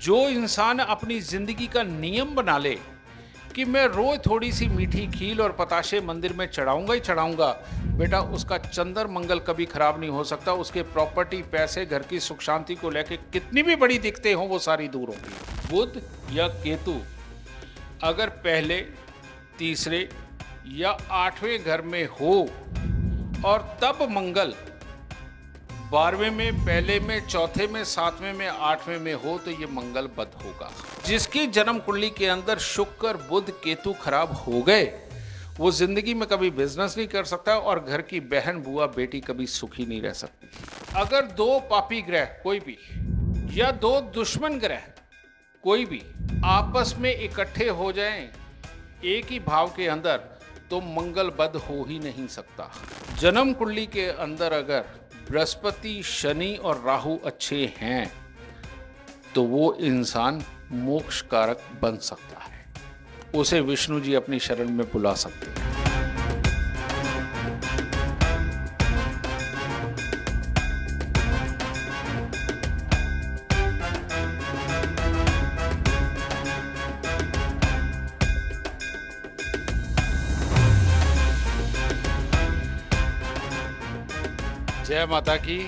जो इंसान अपनी जिंदगी का नियम बना ले कि मैं रोज थोड़ी सी मीठी खील और पताशे मंदिर में चढ़ाऊंगा ही चढ़ाऊंगा, बेटा उसका चंद्र मंगल कभी खराब नहीं हो सकता। उसके प्रॉपर्टी, पैसे, घर की सुख शांति को लेके कितनी भी बड़ी दिक्कतें हो वो सारी दूर होंगी। बुध या केतु अगर पहले, तीसरे या आठवें घर में हो और तब मंगल 12वें में, पहले में, चौथे में, सातवें में, आठवें में हो तो ये मंगल बद होगा। जिसकी जन्म कुंडली के अंदर शुक्र, बुध, केतु खराब हो गए वो जिंदगी में कभी बिजनेस नहीं कर सकता और घर की बहन, बुआ, बेटी कभी सुखी नहीं रह सकती। अगर दो पापी ग्रह कोई भी या दो दुश्मन ग्रह कोई भी आपस में इकट्ठे हो जाएं एक ही भाव के अंदर तो मंगल बद हो ही नहीं सकता। जन्म कुंडली के अंदर अगर बृहस्पति, शनि और राहु अच्छे हैं तो वो इंसान मोक्ष कारक बन सकता है। उसे विष्णु जी अपनी शरण में बुला सकते हैं। जय माता की,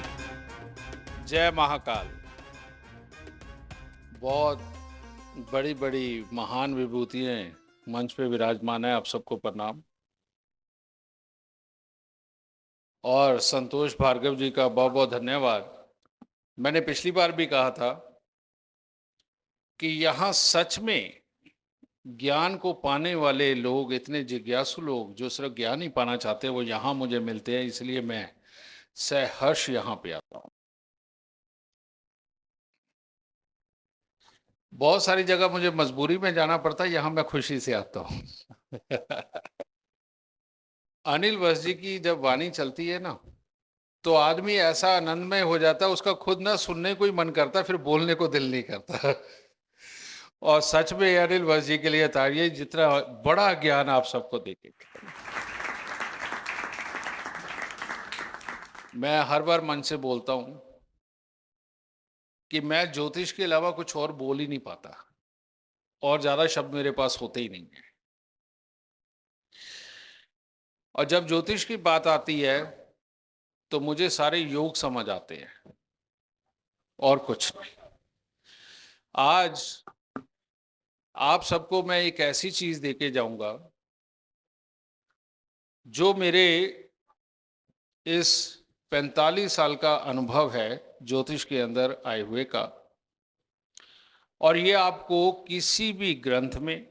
जय महाकाल। बहुत बड़ी बड़ी महान विभूतियां मंच पे विराजमान है, आप सबको प्रणाम। और संतोष भार्गव जी का बहुत बहुत धन्यवाद। मैंने पिछली बार भी कहा था कि यहाँ सच में ज्ञान को पाने वाले लोग, इतने जिज्ञासु लोग जो सिर्फ ज्ञान ही पाना चाहते हैं, वो यहाँ मुझे मिलते हैं। इसलिए मैं सहर्ष यहाँ पे आता हूँ। बहुत सारी जगह मुझे मजबूरी में जाना पड़ता है, यहाँ मैं खुशी से आता हूँ। अनिल बस जी की जब वाणी चलती है ना तो आदमी ऐसा आनंदमय हो जाता है, उसका खुद ना सुनने को ही मन करता, फिर बोलने को दिल नहीं करता। और सच में अनिल बस जी के लिए ताड़िए, जितना बड़ा ज्ञान आप सबको देते। मैं हर बार मन से बोलता हूं कि मैं ज्योतिष के अलावा कुछ और बोल ही नहीं पाता और ज्यादा शब्द मेरे पास होते ही नहीं है। और जब ज्योतिष की बात आती है तो मुझे सारे योग समझ आते हैं और कुछ नहीं। आज आप सबको मैं एक ऐसी चीज देके जाऊंगा जो मेरे इस 45 साल का अनुभव है ज्योतिष के अंदर आए हुए का, और ये आपको किसी भी ग्रंथ में,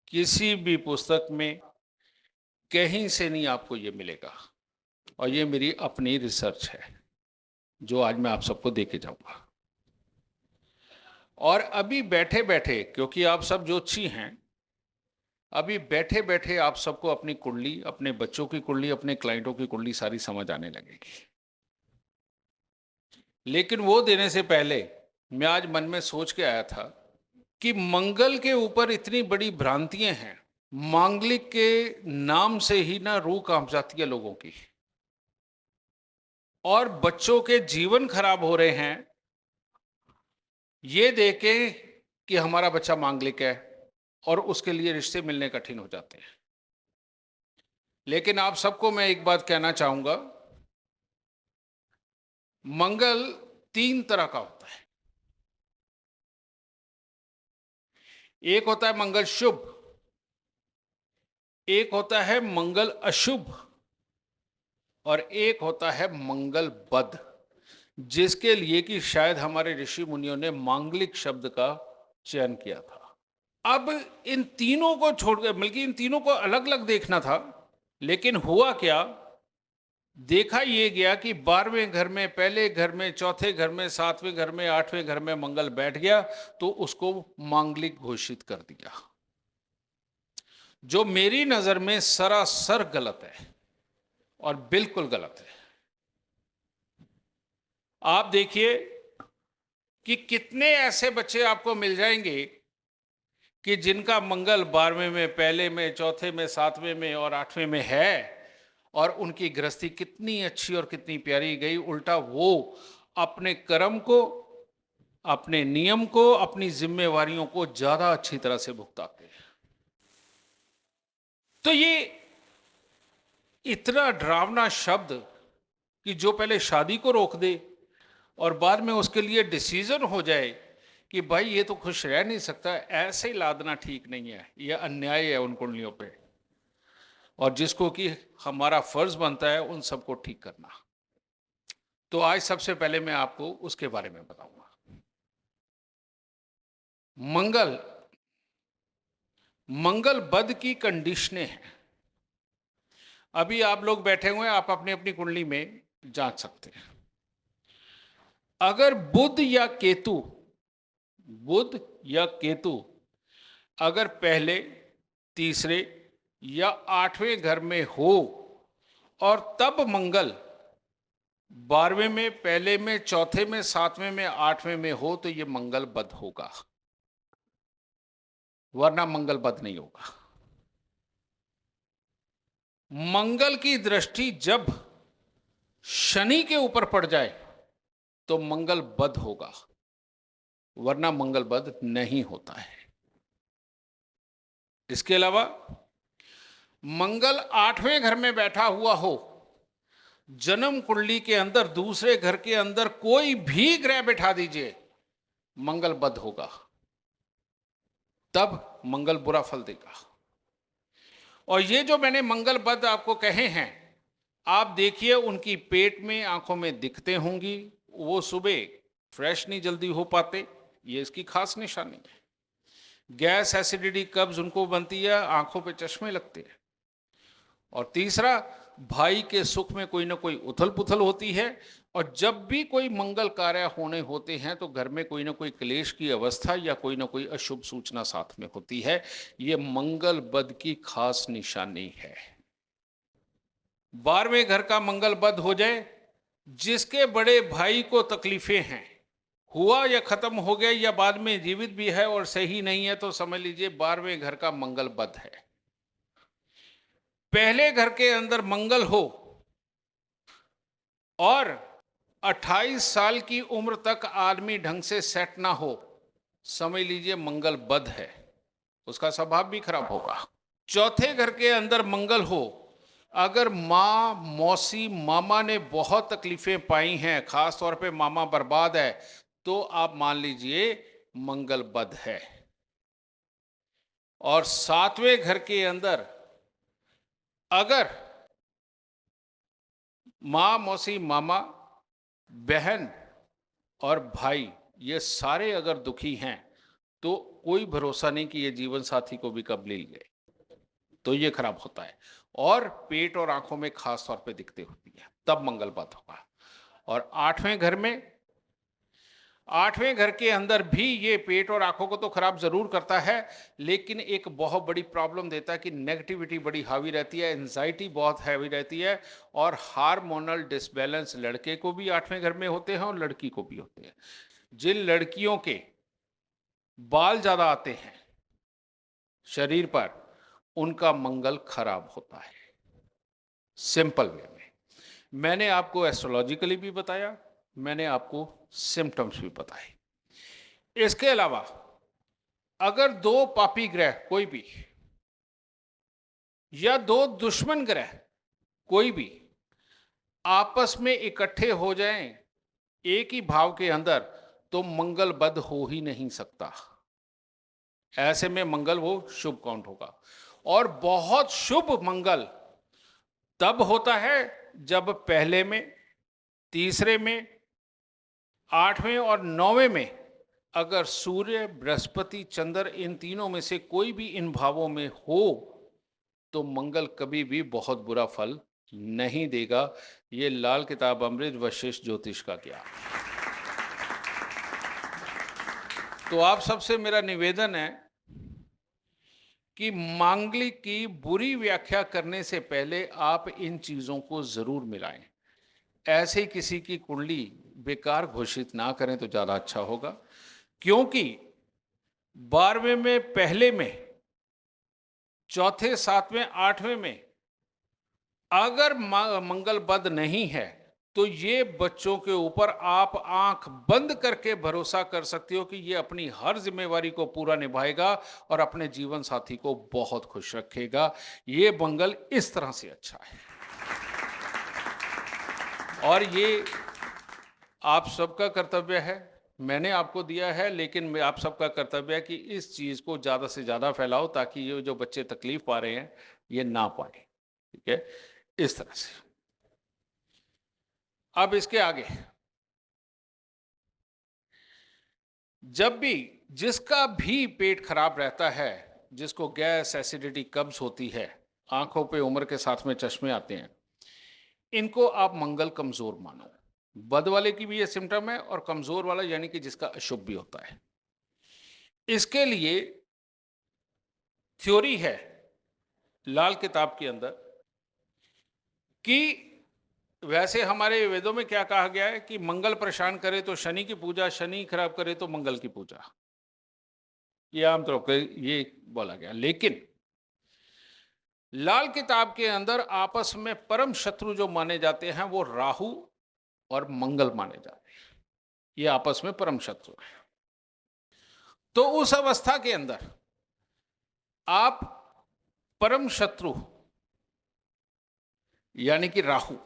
किसी भी पुस्तक में, कहीं से नहीं आपको ये मिलेगा। और ये मेरी अपनी रिसर्च है जो आज मैं आप सबको देके जाऊंगा। और अभी बैठे बैठे, क्योंकि आप सब ज्योतिषी हैं, अभी बैठे बैठे आप सबको अपनी कुंडली, अपने बच्चों की कुंडली, अपने क्लाइंटों की कुंडली सारी समझ आने लगेगी। लेकिन वो देने से पहले मैं आज मन में सोच के आया था कि मंगल के ऊपर इतनी बड़ी भ्रांतियां हैं, मांगलिक के नाम से ही ना रूह कांप जाती है लोगों की, और बच्चों के जीवन खराब हो रहे हैं ये देके कि हमारा बच्चा मांगलिक है, और उसके लिए रिश्ते मिलने कठिन हो जाते हैं। लेकिन आप सबको मैं एक बात कहना चाहूंगा, मंगल 3 तरह का होता है। एक होता है मंगल शुभ, एक होता है मंगल अशुभ, और एक होता है मंगल बद, जिसके लिए कि शायद हमारे ऋषि मुनियों ने मांगलिक शब्द का चयन किया था। अब इन तीनों को छोड़कर, बल्कि इन तीनों को अलग अलग देखना था, लेकिन हुआ क्या, देखा ये गया कि 12वें घर में, पहले घर में, चौथे घर में, सातवें घर में, आठवें घर में मंगल बैठ गया तो उसको मांगलिक घोषित कर दिया, जो मेरी नजर में सरासर गलत है और बिल्कुल गलत है। आप देखिए कि कितने ऐसे बच्चे आपको मिल जाएंगे कि जिनका मंगल 12वें में, पहले में, चौथे में, सातवें में और आठवें में है, और उनकी गृहस्थी कितनी अच्छी और कितनी प्यारी गई। उल्टा वो अपने कर्म को, अपने नियम को, अपनी जिम्मेवारियों को ज्यादा अच्छी तरह से भुगताते हैं। तो ये इतना डरावना शब्द कि जो पहले शादी को रोक दे और बाद में उसके लिए डिसीजन हो जाए कि भाई ये तो खुश रह नहीं सकता, ऐसे ही लादना ठीक नहीं है, यह अन्याय है उन कुंडलियों पे, और जिसको कि हमारा फर्ज बनता है उन सबको ठीक करना। तो आज सबसे पहले मैं आपको उसके बारे में बताऊंगा। मंगल, मंगल बद की कंडीशनें हैं। अभी आप लोग बैठे हुए हैं, आप अपनी अपनी कुंडली में जांच सकते हैं। अगर बुध या केतु, बुध या केतु अगर पहले, तीसरे या 8वें घर में हो और तब मंगल 12वें में, पहले में, चौथे में, 7वें में, 8वें में हो तो यह मंगल बद होगा, वरना मंगल बद नहीं होगा। मंगल की दृष्टि जब शनि के ऊपर पड़ जाए तो मंगल बद होगा, वरना मंगल बद नहीं होता है। इसके अलावा मंगल 8वें घर में बैठा हुआ हो, जन्म कुंडली के अंदर दूसरे घर के अंदर कोई भी ग्रह बैठा दीजिए, मंगल बद होगा, तब मंगल बुरा फल देगा। और ये जो मैंने मंगल बद आपको कहे हैं, आप देखिए उनकी पेट में, आंखों में दिखते होंगी, वो सुबह फ्रेश नहीं जल्दी हो पाते, ये इसकी खास निशानी है। गैस, एसिडिटी, कब्ज उनको बनती है, आंखों पे चश्मे लगते हैं। और तीसरा, भाई के सुख में कोई ना कोई उथल पुथल होती है, और जब भी कोई मंगल कार्य होने होते हैं तो घर में कोई ना कोई क्लेश की अवस्था या कोई ना कोई अशुभ सूचना साथ में होती है। ये मंगल बद की खास निशानी है। 12वें घर का मंगल बद हो जाए, जिसके बड़े भाई को तकलीफें हैं, हुआ या खत्म हो गया या बाद में जीवित भी है और सही नहीं है, तो समझ लीजिए 12वें घर का मंगल बद है। पहले घर के अंदर मंगल हो और 28 साल की उम्र तक आदमी ढंग से सेट ना हो, समझ लीजिए मंगल बद है, उसका स्वभाव भी खराब होगा। चौथे घर के अंदर मंगल हो, अगर माँ, मौसी, मामा ने बहुत तकलीफें पाई हैं, खास तौर पे मामा बर्बाद है, तो आप मान लीजिए मंगल बद है। और 7वें घर के अंदर अगर माँ, मौसी, मामा, बहन और भाई ये सारे अगर दुखी हैं, तो कोई भरोसा नहीं कि ये जीवन साथी को भी कब ले लिए, तो ये खराब होता है। और पेट और आंखों में खास तौर पे दिक्कतें होती है, तब मंगल बद होगा। और 8वें घर में, 8वें घर के अंदर भी ये पेट और आंखों को तो खराब जरूर करता है, लेकिन एक बहुत बड़ी प्रॉब्लम देता है कि नेगेटिविटी बड़ी हावी रहती है, एंजाइटी बहुत हैवी रहती है, और हार्मोनल डिसबैलेंस लड़के को भी 8वें घर में होते हैं और लड़की को भी होते हैं। जिन लड़कियों के बाल ज्यादा आते हैं शरीर पर, उनका मंगल खराब होता है। सिंपल वे में मैंने आपको एस्ट्रोलॉजिकली भी बताया, मैंने आपको सिम्टम्स भी बताए। इसके अलावा अगर दो पापी ग्रह कोई भी या दो दुश्मन ग्रह कोई भी आपस में इकट्ठे हो जाएं एक ही भाव के अंदर, तो मंगल बद हो ही नहीं सकता। ऐसे में मंगल वो शुभ काउंट होगा। और बहुत शुभ मंगल तब होता है जब पहले में, तीसरे में, 8वें और 9वें में अगर सूर्य, बृहस्पति, चंद्र इन तीनों में से कोई भी इन भावों में हो, तो मंगल कभी भी बहुत बुरा फल नहीं देगा। ये लाल किताब अमृत वशिष्ठ ज्योतिष का ज्ञान। तो आप सबसे मेरा निवेदन है कि मांगलिक की बुरी व्याख्या करने से पहले आप इन चीजों को जरूर मिलाएं। ऐसे किसी की कुंडली बेकार घोषित ना करें तो ज्यादा अच्छा होगा, क्योंकि 12वें में, पहले में, चौथे, 7वें, 8वें में अगर मंगल बद नहीं है, तो ये बच्चों के ऊपर आप आंख बंद करके भरोसा कर सकते हो कि ये अपनी हर जिम्मेवारी को पूरा निभाएगा और अपने जीवन साथी को बहुत खुश रखेगा। ये मंगल इस तरह से अच्छा है और ये आप सबका कर्तव्य है। मैंने आपको दिया है, लेकिन आप सबका कर्तव्य है कि इस चीज को ज्यादा से ज्यादा फैलाओ ताकि ये जो बच्चे तकलीफ पा रहे हैं ये ना पाए। ठीक है, इस तरह से। अब इसके आगे, जब भी जिसका भी पेट खराब रहता है, जिसको गैस, एसिडिटी, कब्ज होती है, आंखों पे उम्र के साथ में चश्मे आते हैं, इनको आप मंगल कमजोर मानो। बद वाले की भी ये सिम्टम है और कमजोर वाला यानी कि जिसका अशुभ भी होता है। इसके लिए थ्योरी है लाल किताब के अंदर कि वैसे हमारे वेदों में क्या कहा गया है कि मंगल परेशान करे तो शनि की पूजा, शनि खराब करे तो मंगल की पूजा। ये आमतौर पर ये बोला गया, लेकिन लाल किताब के अंदर आपस में परम शत्रु जो माने जाते हैं वो राहु और मंगल माने जाते हैं। ये आपस में परम शत्रु है। तो उस अवस्था के अंदर आप परम शत्रु यानी कि राहु,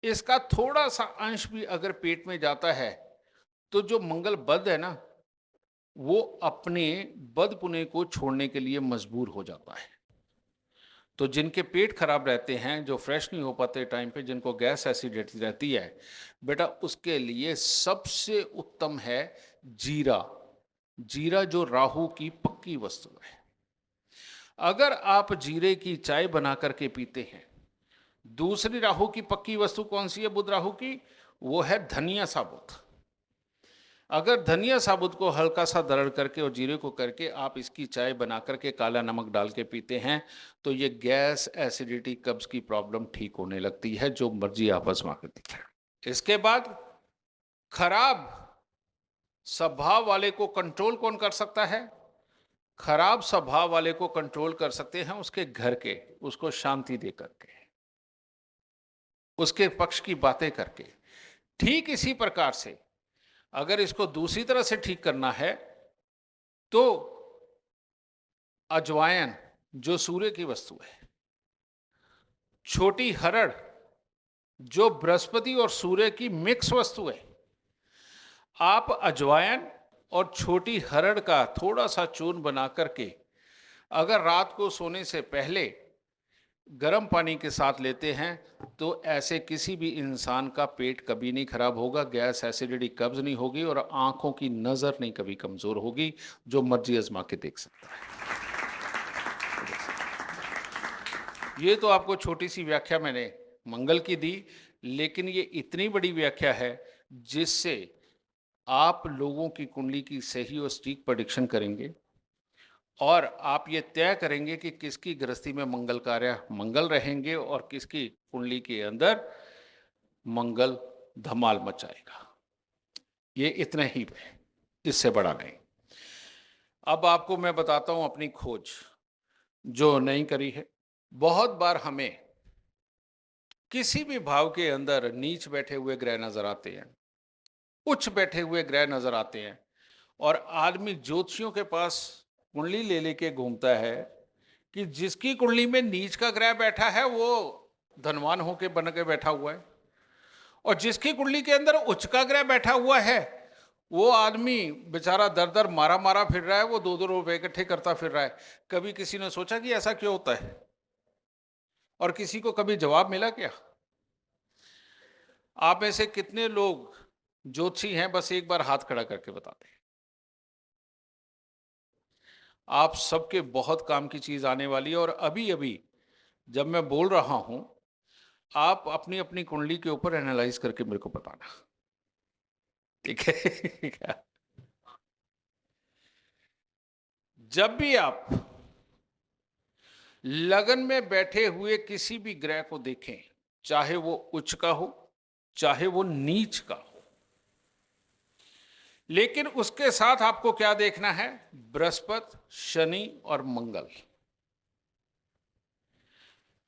इसका थोड़ा सा अंश भी अगर पेट में जाता है तो जो मंगल बद है ना, वो अपने बद पुणे को छोड़ने के लिए मजबूर हो जाता है। तो जिनके पेट खराब रहते हैं, जो फ्रेश नहीं हो पाते टाइम पे, जिनको गैस एसिडिटी रहती है, बेटा उसके लिए सबसे उत्तम है जीरा। जीरा जो राहु की पक्की वस्तु है। अगर आप जीरे की चाय बना करके पीते हैं, दूसरी राहु की पक्की वस्तु कौन सी है बुध राहु की? वो है धनिया साबुत। अगर धनिया साबुत को हल्का सा दरड़ करके और जीरे को करके आप इसकी चाय बना करके काला नमक डाल के पीते हैं तो ये गैस, एसिडिटी, कब्ज की प्रॉब्लम ठीक होने लगती है, जो मर्जी आप आजमा कर दिखाएं। इसके बाद खराब स्वभाव वाले को कंट्रोल कौन कर सकता है? खराब स्वभाव वाले को कंट्रोल कर सकते हैं उसके घर के, उसको शांति दे करके, उसके पक्ष की बातें करके। ठीक इसी प्रकार से अगर इसको दूसरी तरह से ठीक करना है तो अजवायन जो सूर्य की वस्तु है, छोटी हरड़ जो बृहस्पति और सूर्य की मिक्स वस्तु है, आप अजवायन और छोटी हरड़ का थोड़ा सा चूर्ण बना करके अगर रात को सोने से पहले गर्म पानी के साथ लेते हैं तो ऐसे किसी भी इंसान का पेट कभी नहीं खराब होगा, गैस, एसिडिटी, कब्ज नहीं होगी और आंखों की नजर नहीं कभी कमजोर होगी। जो मर्जी आजमा के देख सकता है। ये तो आपको छोटी सी व्याख्या मैंने मंगल की दी, लेकिन ये इतनी बड़ी व्याख्या है जिससे आप लोगों की कुंडली की सही और सटीक प्रेडिक्शन करेंगे और आप ये तय करेंगे कि किसकी गृहस्थी में मंगल कार्य मंगल रहेंगे और किसकी कुंडली के अंदर मंगल धमाल मचाएगा। ये इतना ही है, इससे बड़ा नहीं। अब आपको मैं बताता हूं अपनी खोज जो नहीं करी है। बहुत बार हमें किसी भी भाव के अंदर नीच बैठे हुए ग्रह नजर आते हैं, उच्च बैठे हुए ग्रह नजर आते हैं और आदमी ज्योतिषियों के पास कुंडली ले लेके घूमता है कि जिसकी कुंडली में नीच का ग्रह बैठा है वो धनवान होके बन के बैठा हुआ है और जिसकी कुंडली के अंदर उच्च का ग्रह बैठा हुआ है वो आदमी बेचारा दर दर मारा मारा फिर रहा है, वो 2-2 रुपए इकट्ठे करता फिर रहा है। कभी किसी ने सोचा कि ऐसा क्यों होता है और किसी को कभी जवाब मिला क्या? आप में से कितने लोग ज्योतिषी हैं? बस एक बार हाथ खड़ा करके बता दें। आप सबके बहुत काम की चीज आने वाली है और अभी अभी जब मैं बोल रहा हूं आप अपनी अपनी कुंडली के ऊपर एनालाइज करके मेरे को बताना, ठीक है? जब भी आप लगन में बैठे हुए किसी भी ग्रह को देखें, चाहे वो उच्च का हो चाहे वो नीच का हो, लेकिन उसके साथ आपको क्या देखना है? बृहस्पति, शनि और मंगल।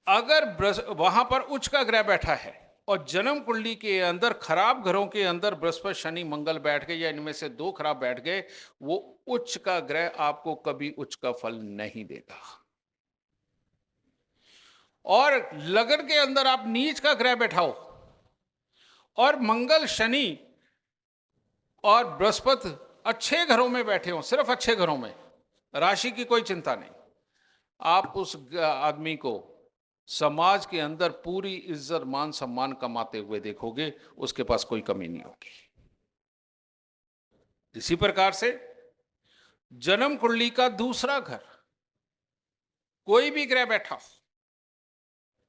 अगर वहां पर उच्च का ग्रह बैठा है और जन्म कुंडली के अंदर खराब घरों के अंदर बृहस्पति शनि मंगल बैठ गए या इनमें से दो खराब बैठ गए, वो उच्च का ग्रह आपको कभी उच्च का फल नहीं देगा। और लगन के अंदर आप नीच का ग्रह बैठाओ और मंगल शनि और बृहस्पति अच्छे घरों में बैठे हो, सिर्फ अच्छे घरों में, राशि की कोई चिंता नहीं, आप उस आदमी को समाज के अंदर पूरी इज्जत मान सम्मान कमाते हुए देखोगे, उसके पास कोई कमी नहीं होगी। इसी प्रकार से जन्म कुंडली का दूसरा घर कोई भी ग्रह बैठा हो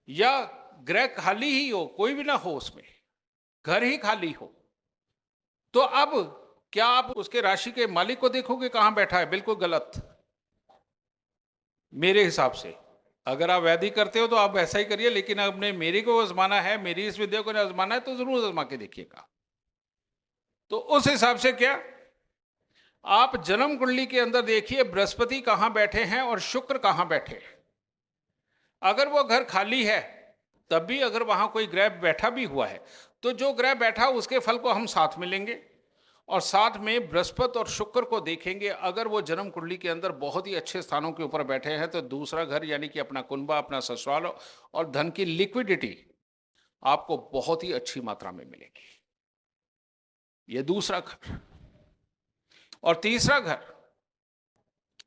या ग्रह खाली ही हो, कोई भी ना हो, उसमें घर ही खाली हो, तो अब क्या आप उसके राशि के मालिक को देखोगे कहां बैठा है? बिल्कुल गलत। मेरे हिसाब से अगर आप वैदिक करते हो तो आप वैसा ही करिए, लेकिन आपने मेरी को आजमाना है, मेरी इस विद्या को आजमाना है, तो जरूर आजमा के देखिएगा। तो उस हिसाब से क्या आप जन्म कुंडली के अंदर देखिए बृहस्पति कहां बैठे हैं और शुक्र कहां बैठे हैं। अगर वो घर खाली है तब भी अगर वहां कोई ग्रह बैठा भी हुआ है तो जो ग्रह बैठा उसके फल को हम साथ में लेंगे और साथ में बृहस्पति और शुक्र को देखेंगे। अगर वो जन्म कुंडली के अंदर बहुत ही अच्छे स्थानों के ऊपर बैठे हैं तो दूसरा घर यानी कि अपना कुंबा, अपना ससुराल और धन की लिक्विडिटी आपको बहुत ही अच्छी मात्रा में मिलेगी। ये दूसरा घर। और तीसरा घर,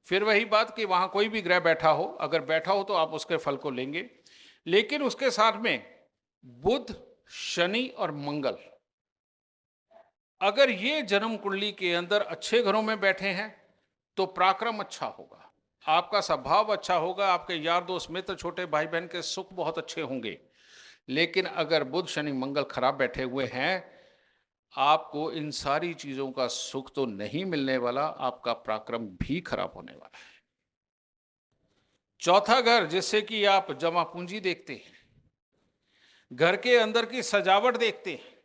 फिर वही बात कि वहां कोई भी ग्रह बैठा हो, अगर बैठा हो तो आप उसके फल को लेंगे, लेकिन उसके साथ में बुध, शनि और मंगल अगर ये जन्म कुंडली के अंदर अच्छे घरों में बैठे हैं तो पराक्रम अच्छा होगा, आपका स्वभाव अच्छा होगा, आपके यार दोस्त मित्र छोटे भाई बहन के सुख बहुत अच्छे होंगे। लेकिन अगर बुध शनि मंगल खराब बैठे हुए हैं, आपको इन सारी चीजों का सुख तो नहीं मिलने वाला, आपका पराक्रम भी खराब होने वाला है। चौथा घर, जिससे कि आप जमा पूंजी देखते हैं, घर के अंदर की सजावट देखते हैं।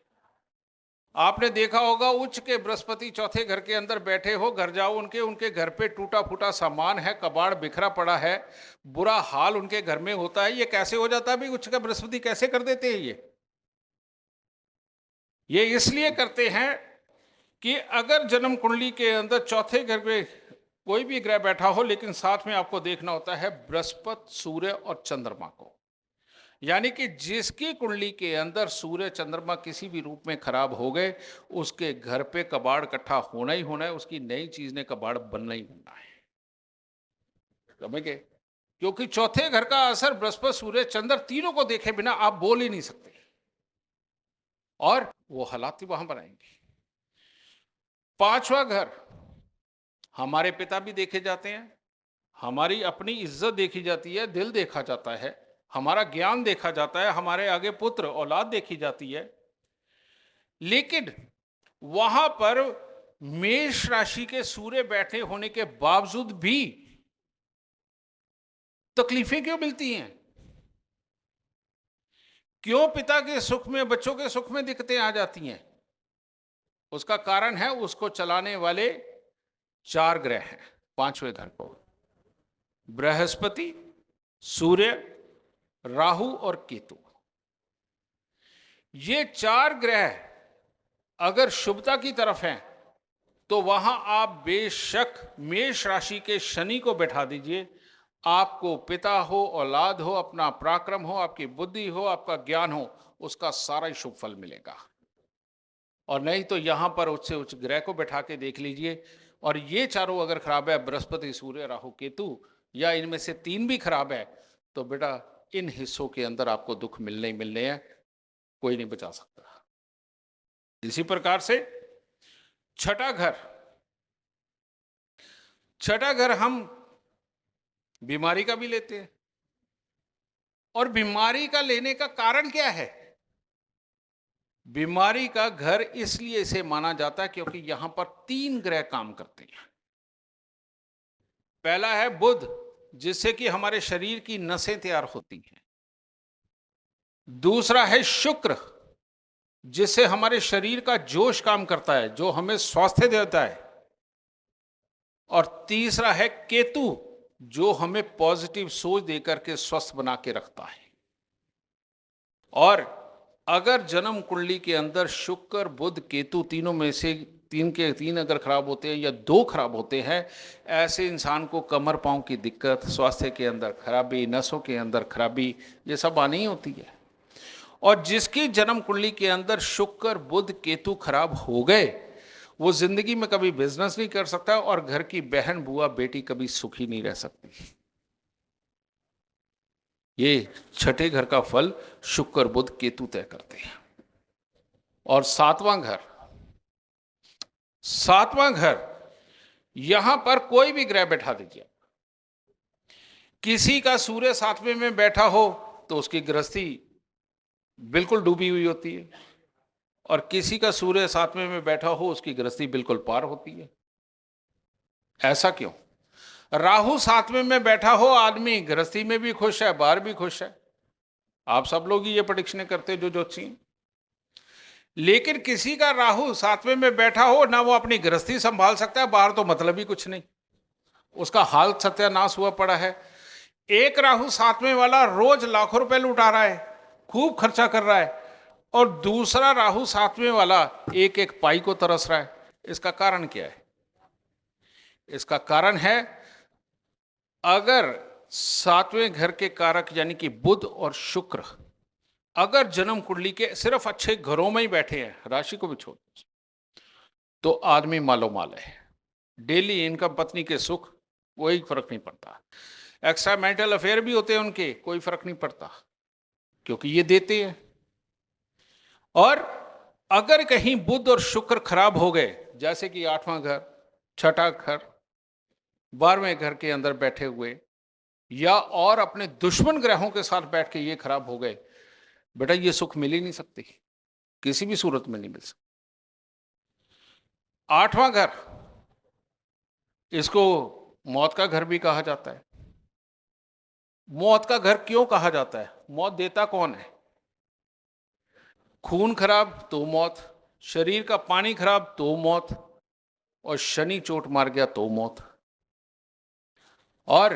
आपने देखा होगा उच्च के बृहस्पति चौथे घर के अंदर बैठे हो, घर जाओ उनके घर पे टूटा फूटा सामान है, कबाड़ बिखरा पड़ा है, बुरा हाल उनके घर में होता है। ये कैसे हो जाता है भाई? उच्च का बृहस्पति कैसे कर देते हैं ये इसलिए करते हैं कि अगर जन्म कुंडली के अंदर चौथे घर में कोई भी ग्रह बैठा हो, लेकिन साथ में आपको देखना होता है बृहस्पति, सूर्य और चंद्रमा को, यानी कि जिसकी कुंडली के अंदर सूर्य चंद्रमा किसी भी रूप में खराब हो गए, उसके घर पे कबाड़ इकट्ठा होना ही होना है, उसकी नई चीज ने कबाड़ बनना ही बनना है। समझ गए? क्योंकि चौथे घर का असर बृहस्पति, सूर्य, चंद्र तीनों को देखे बिना आप बोल ही नहीं सकते, और वो हालात ही वहां बनाएंगे। पांचवा घर, हमारे पिता भी देखे जाते हैं, हमारी अपनी इज्जत देखी जाती है, दिल देखा जाता है, हमारा ज्ञान देखा जाता है, हमारे आगे पुत्र औलाद देखी जाती है। लेकिन वहां पर मेष राशि के सूर्य बैठे होने के बावजूद भी तकलीफें क्यों मिलती हैं? क्यों पिता के सुख में, बच्चों के सुख में दिक्कतें आ जाती हैं? उसका कारण है उसको चलाने वाले चार ग्रह हैं पांचवें घर को, बृहस्पति, सूर्य, राहु और केतु। ये चार ग्रह अगर शुभता की तरफ हैं तो वहां आप बेशक मेष राशि के शनि को बैठा दीजिए, आपको पिता हो, औलाद हो, अपना पराक्रम हो, आपकी बुद्धि हो, आपका ज्ञान हो, उसका सारा ही शुभ फल मिलेगा। और नहीं तो यहां पर उससे उच्च ग्रह को बैठा के देख लीजिए, और ये चारों अगर खराब है, बृहस्पति, सूर्य, राहु, केतु, या इनमें से तीन भी खराब है, तो बेटा इन हिस्सों के अंदर आपको दुख मिलने ही मिलने हैं, कोई नहीं बचा सकता। इसी प्रकार से छठा घर हम बीमारी का भी लेते हैं, और बीमारी का लेने का कारण क्या है? बीमारी का घर इसलिए इसे माना जाता है क्योंकि यहां पर तीन ग्रह काम करते हैं। पहला है बुध, जिससे कि हमारे शरीर की नसें तैयार होती हैं। दूसरा है शुक्र, जिससे हमारे शरीर का जोश काम करता है, जो हमें स्वास्थ्य देता है। और तीसरा है केतु, जो हमें पॉजिटिव सोच देकर के स्वस्थ बना के रखता है। और अगर जन्म कुंडली के अंदर शुक्र बुध केतु तीनों में से तीन के तीन अगर खराब होते हैं या दो खराब होते हैं, ऐसे इंसान को कमर पांव की दिक्कत, स्वास्थ्य के अंदर खराबी, नसों के अंदर खराबी, ये सब आनी ही होती है। और जिसकी जन्म कुंडली के अंदर शुक्र बुध केतु खराब हो गए, वो जिंदगी में कभी बिजनेस नहीं कर सकता और घर की बहन बुआ बेटी कभी सुखी नहीं रह सकती। ये छठे घर का फल शुक्र बुध केतु तय करते हैं। और सातवां घर यहां पर कोई भी ग्रह बैठा दीजिए, किसी का सूर्य सातवें में बैठा हो तो उसकी गृहस्थी बिल्कुल डूबी हुई होती है, और किसी का सूर्य सातवें में बैठा हो उसकी गृहस्थी बिल्कुल पार होती है। ऐसा क्यों? राहु सातवें में बैठा हो, आदमी गृहस्थी में भी खुश है, बाहर भी खुश है। आप सब लोग ही ये प्रेडिक्शनें करते जो ज्योतिषी। लेकिन किसी का राहु सातवें में बैठा हो ना, वो अपनी गृहस्थी संभाल सकता है, बाहर तो मतलब ही कुछ नहीं, उसका हाल सत्यानाश हुआ पड़ा है। एक राहु सातवें वाला रोज लाखों रुपए लुटा रहा है, खूब खर्चा कर रहा है, और दूसरा राहु सातवें वाला एक एक पाई को तरस रहा है। इसका कारण क्या है? इसका कारण है, अगर सातवें घर के कारक यानी कि बुध और शुक्र अगर जन्म कुंडली के सिर्फ अच्छे घरों में ही बैठे हैं, राशि को भी छोड़, तो आदमी मालो माल है। डेली इनकम, पत्नी के सुख, कोई फर्क नहीं पड़ता। एक्स्ट्रा मैरिटल अफेयर भी होते हैं उनके, कोई फर्क नहीं पड़ता, क्योंकि ये देते हैं। और अगर कहीं बुध और शुक्र खराब हो गए, जैसे कि आठवां घर, छठा घर, 12वें घर के अंदर बैठे हुए, या और अपने दुश्मन ग्रहों के साथ बैठ के ये खराब हो गए, बेटा ये सुख मिल ही नहीं सकती, किसी भी सूरत में नहीं मिल सकती। आठवां घर, इसको मौत का घर भी कहा जाता है। मौत का घर क्यों कहा जाता है? मौत देता कौन है? खून खराब तो मौत, शरीर का पानी खराब तो मौत, और शनि चोट मार गया तो मौत। और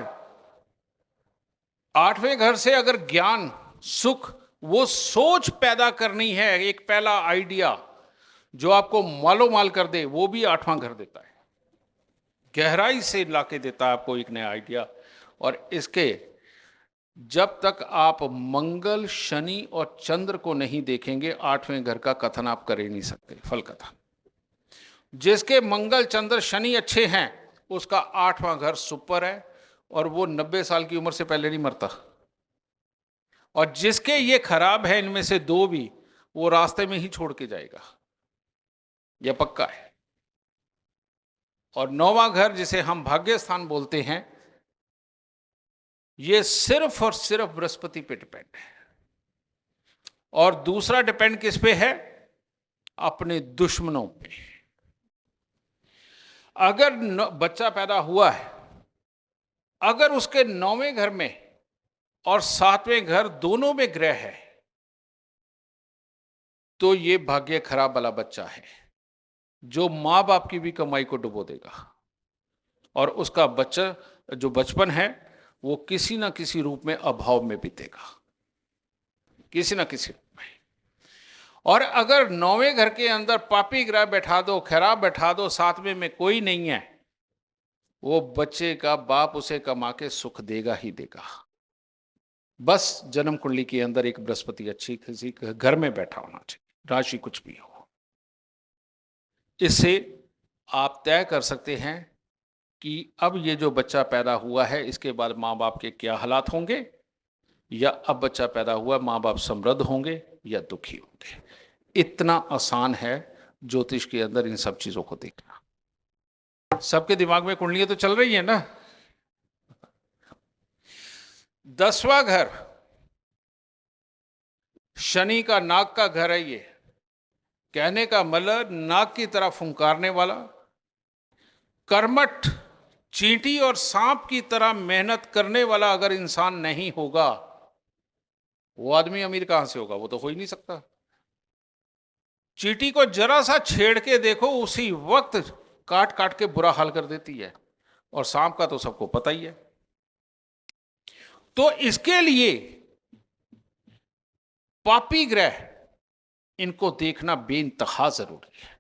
आठवें घर से अगर ज्ञान, सुख, वो सोच पैदा करनी है, एक पहला आइडिया जो आपको मालो माल कर दे, वो भी आठवां घर देता है, गहराई से लाके देता है आपको एक नया आइडिया। और इसके जब तक आप मंगल, शनि और चंद्र को नहीं देखेंगे, आठवें घर का कथन आप कर ही नहीं सकते, फल कथन। जिसके मंगल, चंद्र, शनि अच्छे हैं, उसका आठवां घर सुपर है, और वो 90 साल की उम्र से पहले नहीं मरता। और जिसके ये खराब है, इनमें से दो भी, वो रास्ते में ही छोड़ के जाएगा, यह पक्का है। और नौवां घर, जिसे हम भाग्य स्थान बोलते हैं, ये सिर्फ और सिर्फ बृहस्पति पे डिपेंड है। और दूसरा डिपेंड किस पे है? अपने दुश्मनों पे। अगर बच्चा पैदा हुआ है, अगर उसके 9वें घर में और 7वें घर दोनों में ग्रह है, तो ये भाग्य खराब वाला बच्चा है, जो मां बाप की भी कमाई को डुबो देगा, और उसका बच्चा जो बचपन है वो किसी ना किसी रूप में अभाव में बीतेगा, किसी ना किसी रूप में। और अगर 9वें घर के अंदर पापी ग्रह बैठा दो, खराब बैठा दो, 7वें में कोई नहीं है, वो बच्चे का बाप उसे कमा के सुख देगा ही देगा। बस जन्म कुंडली के अंदर एक बृहस्पति अच्छी किसी घर में बैठा होना चाहिए, राशि कुछ भी हो। इससे आप तय कर सकते हैं कि अब ये जो बच्चा पैदा हुआ है, इसके बाद माँ बाप के क्या हालात होंगे, या अब बच्चा पैदा हुआ, माँ बाप समृद्ध होंगे या दुखी होंगे। इतना आसान है ज्योतिष के अंदर इन सब चीजों को देखना। सबके दिमाग में कुंडलियां तो चल रही है ना। 10वां घर शनि का, नाग का घर है ये। कहने का मतलब, नाग की तरह फुंकारने वाला, कर्मठ, चींटी और सांप की तरह मेहनत करने वाला अगर इंसान नहीं होगा, वो आदमी अमीर कहां से होगा? वो तो हो ही नहीं सकता। चींटी को जरा सा छेड़ के देखो, उसी वक्त काट काट के बुरा हाल कर देती है, और सांप का तो सबको पता ही है। तो इसके लिए पापी ग्रह इनको देखना बेइंतहा जरूरी है।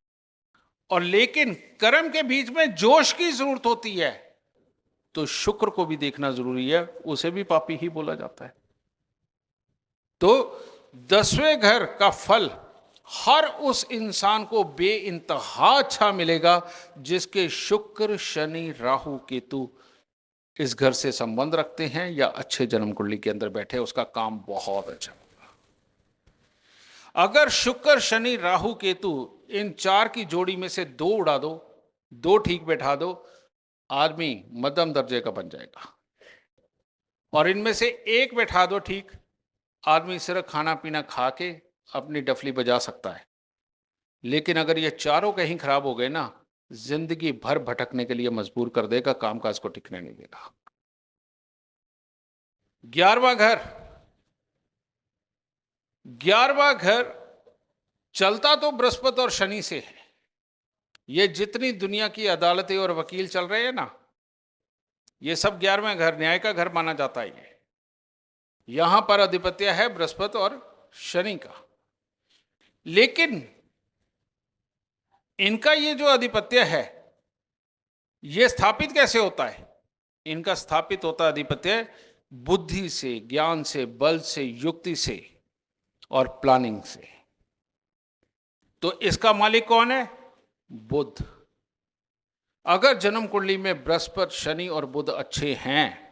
और लेकिन कर्म के बीच में जोश की जरूरत होती है, तो शुक्र को भी देखना जरूरी है, उसे भी पापी ही बोला जाता है। तो 10वें घर का फल हर उस इंसान को बेइंतहा अच्छा मिलेगा जिसके शुक्र, शनि, राहु, केतु इस घर से संबंध रखते हैं या अच्छे जन्म कुंडली के अंदर बैठे, उसका काम बहुत अच्छा होगा। अगर शुक्र, शनि, राहु, केतु इन 4 की जोड़ी में से 2 उड़ा दो, 2 ठीक बैठा दो, आदमी मध्यम दर्जे का बन जाएगा। और इनमें से 1 बैठा दो ठीक, आदमी सिर्फ खाना पीना खा के अपनी डफली बजा सकता है। लेकिन अगर ये चारों कहीं खराब हो गए ना, जिंदगी भर भटकने के लिए मजबूर कर देगा, कामकाज को टिकने नहीं देगा। 11वां घर चलता तो बृहस्पति और शनि से है। ये जितनी दुनिया की अदालतें और वकील चल रहे हैं ना, ये सब 11वां घर, न्याय का घर माना जाता है। ये यहां पर अधिपत्य है बृहस्पति और शनि का। लेकिन इनका ये जो अधिपत्य है, ये स्थापित कैसे होता है? इनका स्थापित होता अधिपत्य बुद्धि से, ज्ञान से, बल से, युक्ति से और प्लानिंग से। तो इसका मालिक कौन है? बुध। अगर जन्म कुंडली में बृहस्पति, शनि और बुध अच्छे हैं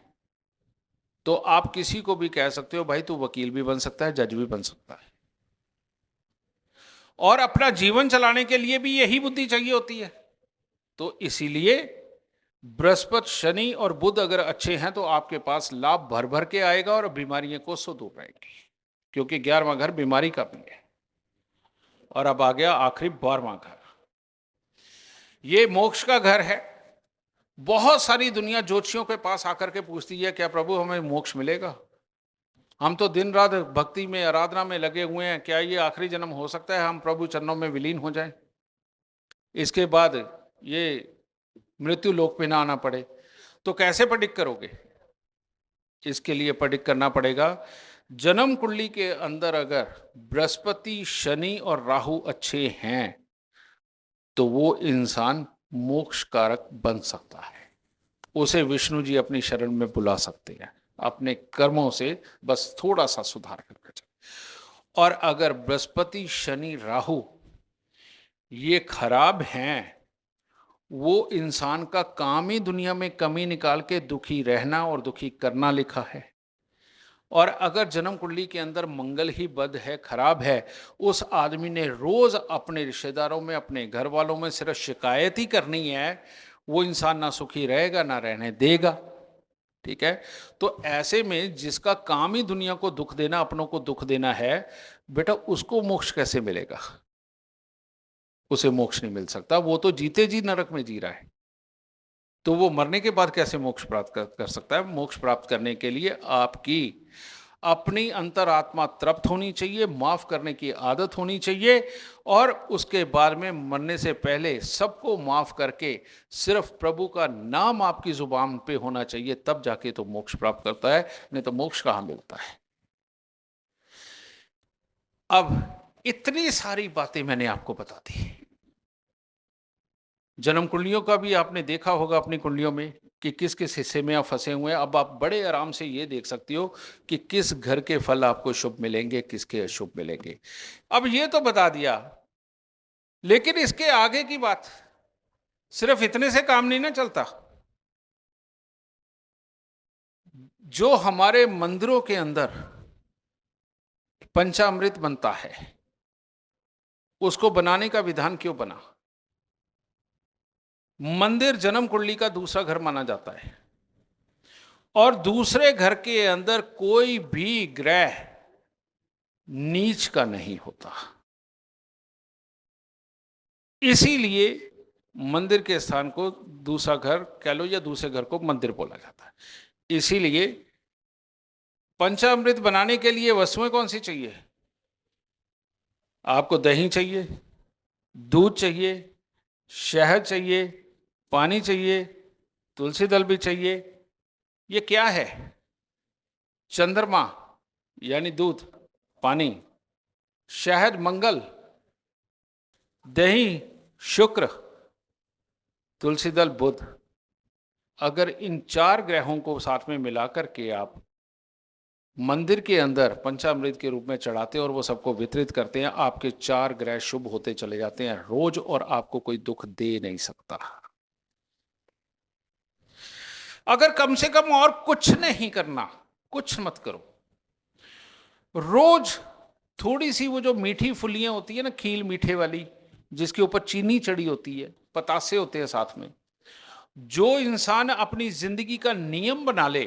तो आप किसी को भी कह सकते हो भाई तू वकील भी बन सकता है, जज भी बन सकता है। और अपना जीवन चलाने के लिए भी यही बुद्धि चाहिए होती है। तो इसीलिए बृहस्पति, शनि और बुध अगर अच्छे हैं तो आपके पास लाभ भर भर के आएगा और बीमारियां को सो दूर रहेगी, क्योंकि 11वां घर बीमारी का भी है। और अब आ गया आखिरी 12वां घर, ये मोक्ष का घर है। बहुत सारी दुनिया ज्योतिषियों के पास आकर के पूछती है क्या प्रभु हमें मोक्ष मिलेगा? हम तो दिन रात भक्ति में, आराधना में लगे हुए हैं, क्या ये आखिरी जन्म हो सकता है हम प्रभु चरणों में विलीन हो जाएं, इसके बाद ये मृत्यु लोक पे ना आना पड़े? तो कैसे प्रेडिक्ट करोगे? इसके लिए प्रेडिक्ट करना पड़ेगा, जन्म कुंडली के अंदर अगर बृहस्पति, शनि और राहु अच्छे हैं तो वो इंसान मोक्ष कारक बन सकता है। उसे विष्णु जी अपनी शरण में बुला सकते हैं, अपने कर्मों से बस थोड़ा सा सुधार करके। और अगर बृहस्पति, शनि, राहु ये खराब हैं, वो इंसान का काम ही दुनिया में कमी निकाल के दुखी रहना और दुखी करना लिखा है। और अगर जन्म कुंडली के अंदर मंगल ही बद है, खराब है, उस आदमी ने रोज अपने रिश्तेदारों में, अपने घर वालों में सिर्फ शिकायत ही करनी है, वो इंसान ना सुखी रहेगा ना रहने देगा। ठीक है? तो ऐसे में जिसका काम ही दुनिया को दुख देना, अपनों को दुख देना है, बेटा उसको मोक्ष कैसे मिलेगा? उसे मोक्ष नहीं मिल सकता, वो तो जीते जी नरक में जी रहा है। तो वो मरने के बाद कैसे मोक्ष प्राप्त कर सकता है? मोक्ष प्राप्त करने के लिए आपकी अपनी अंतरात्मा तृप्त होनी चाहिए, माफ करने की आदत होनी चाहिए, और उसके बाद में मरने से पहले सबको माफ करके सिर्फ प्रभु का नाम आपकी जुबान पे होना चाहिए, तब जाके तो मोक्ष प्राप्त करता है, नहीं तो मोक्ष कहां मिलता है। अब इतनी सारी बातें मैंने आपको बता दी। जन्म कुंडलियों का भी आपने देखा होगा अपनी कुंडलियों में कि किस किस हिस्से में आप फंसे हुए हैं। अब आप बड़े आराम से ये देख सकती हो कि किस घर के फल आपको शुभ मिलेंगे, किसके अशुभ मिलेंगे। अब ये तो बता दिया, लेकिन इसके आगे की बात, सिर्फ इतने से काम नहीं ना चलता। जो हमारे मंदिरों के अंदर पंचामृत बनता है, उसको बनाने का विधान क्यों बना? मंदिर जन्म कुंडली का दूसरा घर माना जाता है, और दूसरे घर के अंदर कोई भी ग्रह नीच का नहीं होता। इसीलिए मंदिर के स्थान को दूसरा घर कह लो या दूसरे घर को मंदिर बोला जाता है। इसीलिए पंचामृत बनाने के लिए वस्तुएं कौन सी चाहिए? आपको दही चाहिए, दूध चाहिए, शहद चाहिए, पानी चाहिए, तुलसी दल भी चाहिए। ये क्या है? चंद्रमा यानी दूध, पानी, शहद मंगल दही, शुक्र, तुलसी दल, बुध, अगर इन 4 ग्रहों को साथ में मिलाकर के आप मंदिर के अंदर पंचामृत के रूप में चढ़ाते हैं और वो सबको वितरित करते हैं, आपके 4 ग्रह शुभ होते चले जाते हैं रोज, और आपको कोई दुख दे नहीं सकता। अगर कम से कम और कुछ नहीं करना, कुछ मत करो, रोज थोड़ी सी वो जो मीठी फुलियां होती है ना, खील मीठे वाली, जिसके ऊपर चीनी चढ़ी होती है, पतासे होते हैं साथ में, जो इंसान अपनी जिंदगी का नियम बना ले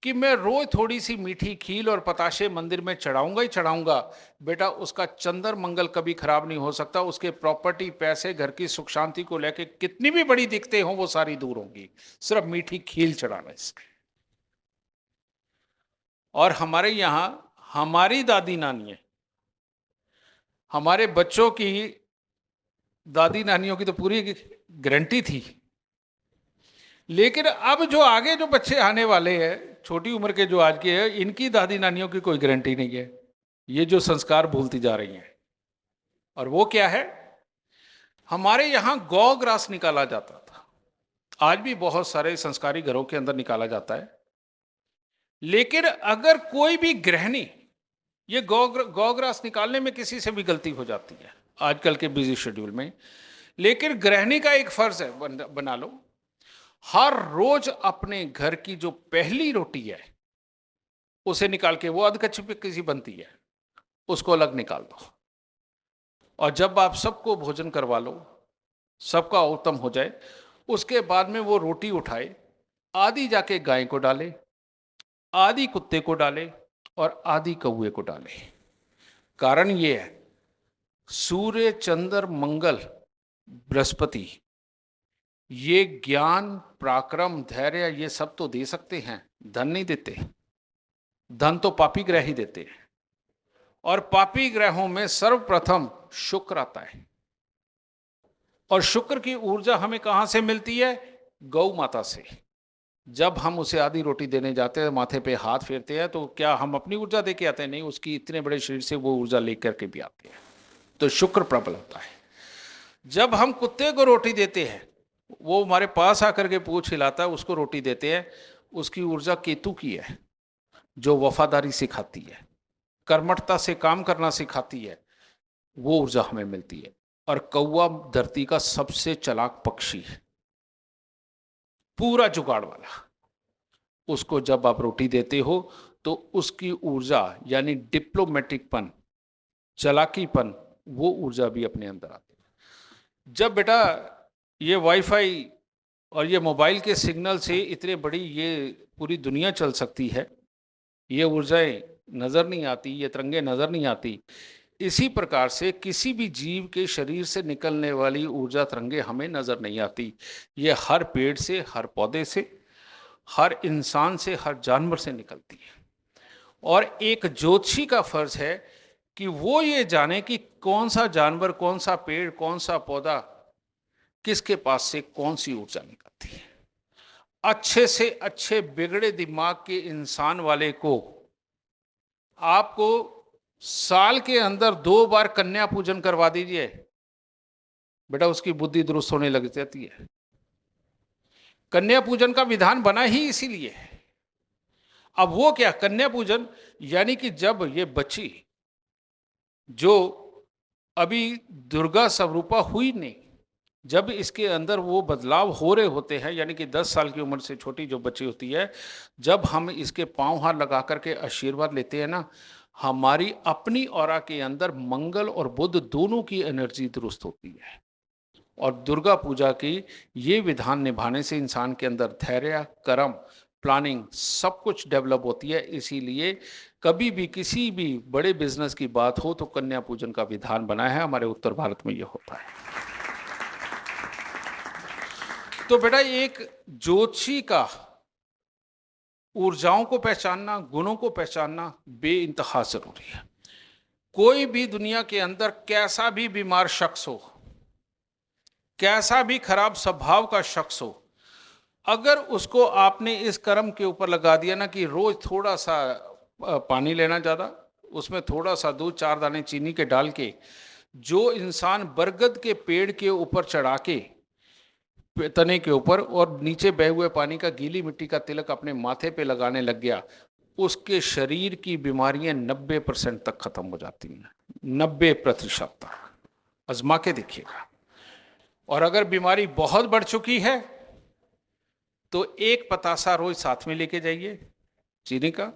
कि मैं रोज थोड़ी सी मीठी खील और पताशे मंदिर में चढ़ाऊंगा ही चढ़ाऊंगा, बेटा उसका चंद्र मंगल कभी खराब नहीं हो सकता। उसके प्रॉपर्टी, पैसे, घर की सुख शांति को लेके कितनी भी बड़ी दिक्कतें हों वो सारी दूर होंगी, सिर्फ मीठी खील चढ़ाने से। और हमारे यहां हमारी दादी नानियां, हमारे बच्चों की दादी नानियों की तो पूरी गारंटी थी, लेकिन अब जो आगे जो बच्चे आने वाले हैं, छोटी उम्र के जो आज के हैं, इनकी दादी नानियों की कोई गारंटी नहीं है। ये जो संस्कार भूलती जा रही हैं, और वो क्या है, हमारे यहां गौ ग्रास निकाला जाता था, आज भी बहुत सारे संस्कारी घरों के अंदर निकाला जाता है, लेकिन अगर कोई भी गृहिणी ये गौ ग्रास निकालने में किसी से भी गलती हो जाती है आजकल के बिजी शेड्यूल में, लेकिन गृहिणी का एक फर्ज है, बना लो, हर रोज अपने घर की जो पहली रोटी है उसे निकाल के, वो अध कच्ची पे किसी बनती है, उसको अलग निकाल दो, और जब आप सबको भोजन करवा लो, सबका उत्तम हो जाए, उसके बाद में वो रोटी उठाए, आधी जाके गाय को डाले, आधी कुत्ते को डाले, और आधी कौए को डाले। कारण ये है, सूर्य, चंद्र, मंगल, बृहस्पति, ये ज्ञान, पराक्रम, धैर्य, ये सब तो दे सकते हैं, धन नहीं देते। धन तो पापी ग्रह ही देते हैं, और पापी ग्रहों में सर्वप्रथम शुक्र आता है। और शुक्र की ऊर्जा हमें कहां से मिलती है? गौ माता से। जब हम उसे आधी रोटी देने जाते हैं, माथे पे हाथ फेरते हैं, तो क्या हम अपनी ऊर्जा दे के आते हैं? नहीं, उसकी इतने बड़े शरीर से वो ऊर्जा लेकर के भी आते हैं, तो शुक्र प्रबल होता है। जब हम कुत्ते को रोटी देते हैं, वो हमारे पास आकर के पूंछ हिलाता है, उसको रोटी देते हैं, उसकी ऊर्जा केतु की है, जो वफादारी सिखाती है, कर्मठता से काम करना सिखाती है, वो ऊर्जा हमें मिलती है। और कौवा धरती का सबसे चालाक पक्षी है, पूरा जुगाड़ वाला। उसको जब आप रोटी देते हो तो उसकी ऊर्जा यानी डिप्लोमेटिकपन, चालाकीपन, वो ऊर्जा भी अपने अंदर आती है। जब बेटा ये वाईफाई और ये मोबाइल के सिग्नल से इतने बड़ी ये पूरी दुनिया चल सकती है, ये ऊर्जाएं नजर नहीं आती, ये तरंगे नजर नहीं आती, इसी प्रकार से किसी भी जीव के शरीर से निकलने वाली ऊर्जा तरंगे हमें नजर नहीं आती। ये हर पेड़ से, हर पौधे से, हर इंसान से, हर जानवर से निकलती है। और एक ज्योतिषी का फर्ज है कि वो ये जाने कि कौन सा जानवर, कौन सा पेड़, कौन सा पौधा, किसके पास से कौन सी ऊर्जा निकलती है। अच्छे से अच्छे बिगड़े दिमाग के इंसान वाले को आपको साल के अंदर 2 बार कन्या पूजन करवा दीजिए, बेटा उसकी बुद्धि दुरुस्त होने लग जाती है। कन्या पूजन का विधान बना ही इसीलिए है। अब वो क्या, कन्या पूजन यानी कि जब ये बच्ची जो अभी दुर्गा स्वरूपा हुई नहीं, जब इसके अंदर वो बदलाव हो रहे होते हैं, यानी कि 10 साल की उम्र से छोटी जो बच्ची होती है, जब हम इसके पांव हाथ लगा करके आशीर्वाद लेते हैं ना, हमारी अपनी ऑरा के अंदर मंगल और बुध दोनों की एनर्जी दुरुस्त होती है। और दुर्गा पूजा की ये विधान निभाने से इंसान के अंदर धैर्य, कर्म, प्लानिंग सब कुछ डेवलप होती है। इसीलिए कभी भी किसी भी बड़े बिजनेस की बात हो तो कन्या पूजन का विधान बना है, हमारे उत्तर भारत में ये होता है। तो बेटा एक ज्योतिषी का ऊर्जाओं को पहचानना, गुणों को पहचानना बेइंतहा जरूरी है। कोई भी दुनिया के अंदर कैसा भी बीमार शख्स हो, कैसा भी खराब स्वभाव का शख्स हो, अगर उसको आपने इस कर्म के ऊपर लगा दिया ना कि रोज थोड़ा सा पानी लेना, ज़्यादा उसमें थोड़ा सा दूध, 4 दाने चीनी के डाल के जो इंसान बरगद के पेड़ के ऊपर चढ़ा के तने के ऊपर और नीचे बहे हुए पानी का गीली मिट्टी का तिलक अपने माथे पे लगाने लग गया, उसके शरीर की बीमारियां 90% तक खत्म हो जाती हैं। 90% तक आजमा के देखिएगा। और अगर बीमारी बहुत बढ़ चुकी है तो एक पतासा रोज साथ में लेके जाइए चीनी का।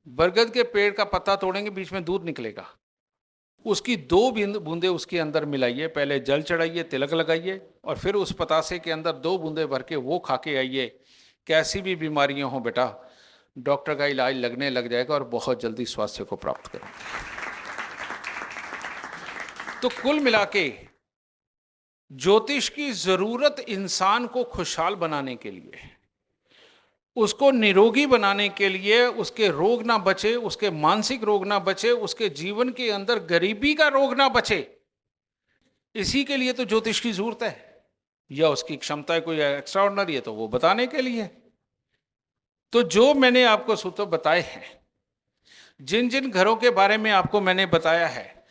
बरगद के पेड़ का पत्ता तोड़ेंगे, बीच में दूध निकलेगा, उसकी 2 बूंदे उसके अंदर मिलाइए, पहले जल चढ़ाइए, तिलक लगाइए और फिर उस पतासे के अंदर 2 बूंदे भर के वो खा के आइए। कैसी भी बीमारियां हो बेटा, डॉक्टर का इलाज लगने लग जाएगा और बहुत जल्दी स्वास्थ्य को प्राप्त करेंगे। तो कुल मिला के ज्योतिष की जरूरत इंसान को खुशहाल बनाने के लिए, उसको निरोगी बनाने के लिए, उसके रोग ना बचे, उसके मानसिक रोग ना बचे, उसके जीवन के अंदर गरीबी का रोग ना बचे, इसी के लिए तो ज्योतिष की जरूरत है। या उसकी क्षमता कोई एक्स्ट्रा ऑर्डिनरी है तो वो बताने के लिए। तो जो मैंने आपको सूत्र बताए हैं, जिन जिन घरों के बारे में आपको मैंने बताया है,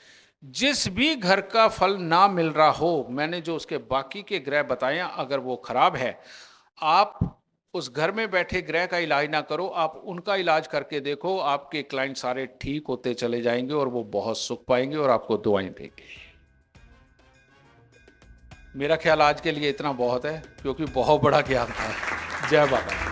जिस भी घर का फल ना मिल रहा हो, मैंने जो उसके बाकी के ग्रह बताए, अगर वो खराब है, आप उस घर में बैठे ग्रह का इलाज ना करो, आप उनका इलाज करके देखो, आपके क्लाइंट सारे ठीक होते चले जाएंगे और वो बहुत सुख पाएंगे और आपको दुआएं देंगे। मेरा ख्याल आज के लिए इतना बहुत है, क्योंकि बहुत बड़ा ज्ञान था। जय बाबा।